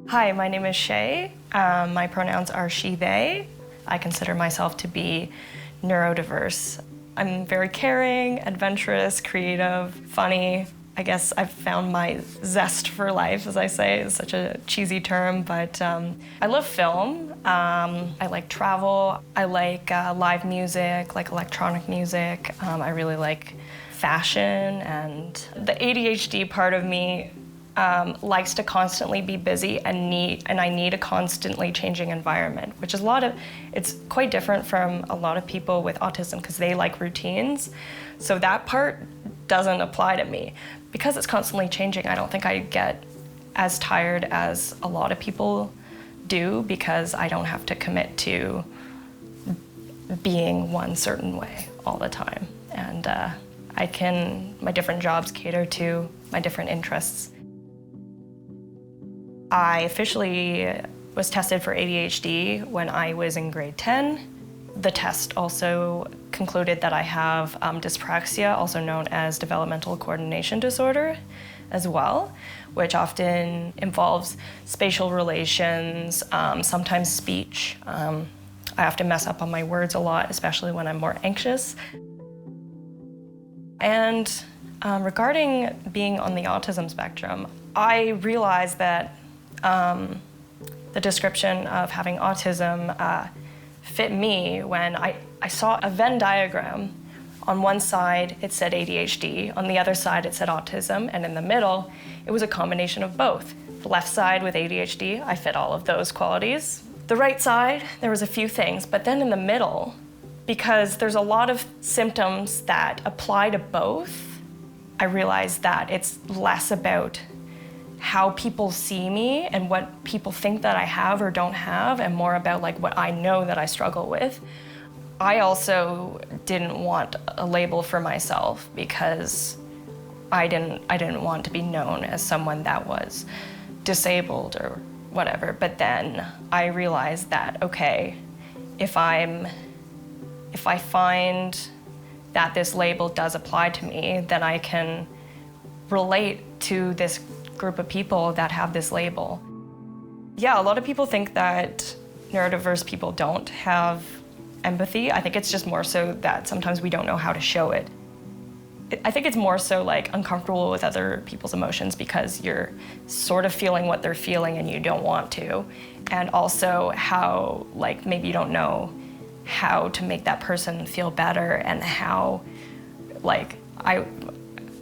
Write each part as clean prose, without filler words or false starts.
Hi, my name is Shae. My pronouns are she, they. I consider myself to be neurodiverse. I'm very caring, adventurous, creative, funny. I guess I've found my zest for life, as I say. It's such a cheesy term, but I love film. I like travel. I like live music, like electronic music. I really like fashion, and the ADHD part of me likes to constantly be busy and I need a constantly changing environment, which is it's quite different from a lot of people with autism because they like routines. So that part doesn't apply to me. Because it's constantly changing, I don't think I get as tired as a lot of people do because I don't have to commit to being one certain way all the time. And my different jobs cater to my different interests. I officially was tested for ADHD when I was in grade 10. The test also concluded that I have dyspraxia, also known as developmental coordination disorder as well, which often involves spatial relations, sometimes speech. I have to mess up on my words a lot, especially when I'm more anxious. And regarding being on the autism spectrum, I realized that the description of having autism fit me when I saw a Venn diagram. On one side, it said ADHD. On the other side, it said autism. And in the middle, it was a combination of both. The left side with ADHD, I fit all of those qualities. The right side, there was a few things. But then in the middle, because there's a lot of symptoms that apply to both, I realized that it's less about how people see me and what people think that I have or don't have, and more about like what I know that I struggle with. I also didn't want a label for myself because I didn't want to be known as someone that was disabled or whatever. But then I realized that, okay, if I find that this label does apply to me, then I can relate to this group of people that have this label. Yeah, a lot of people think that neurodiverse people don't have empathy. I think it's just more so that sometimes we don't know how to show it. I think it's more so like uncomfortable with other people's emotions because you're sort of feeling what they're feeling and you don't want to. And also how, like, maybe you don't know how to make that person feel better and how, like,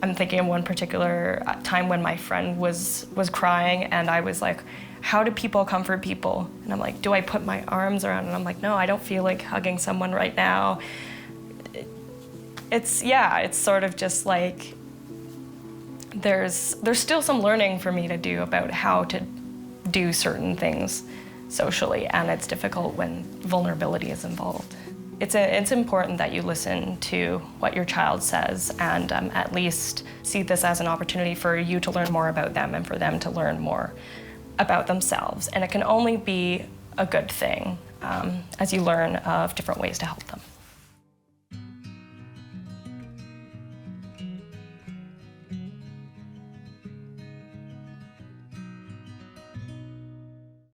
I'm thinking of one particular time when my friend was crying and I was like, how do people comfort people? And I'm like, do I put my arms around? And I'm like, no, I don't feel like hugging someone right now. It's sort of just like, there's still some learning for me to do about how to do certain things socially, and it's difficult when vulnerability is involved. It's important that you listen to what your child says and at least see this as an opportunity for you to learn more about them and for them to learn more about themselves. And it can only be a good thing as you learn of different ways to help them.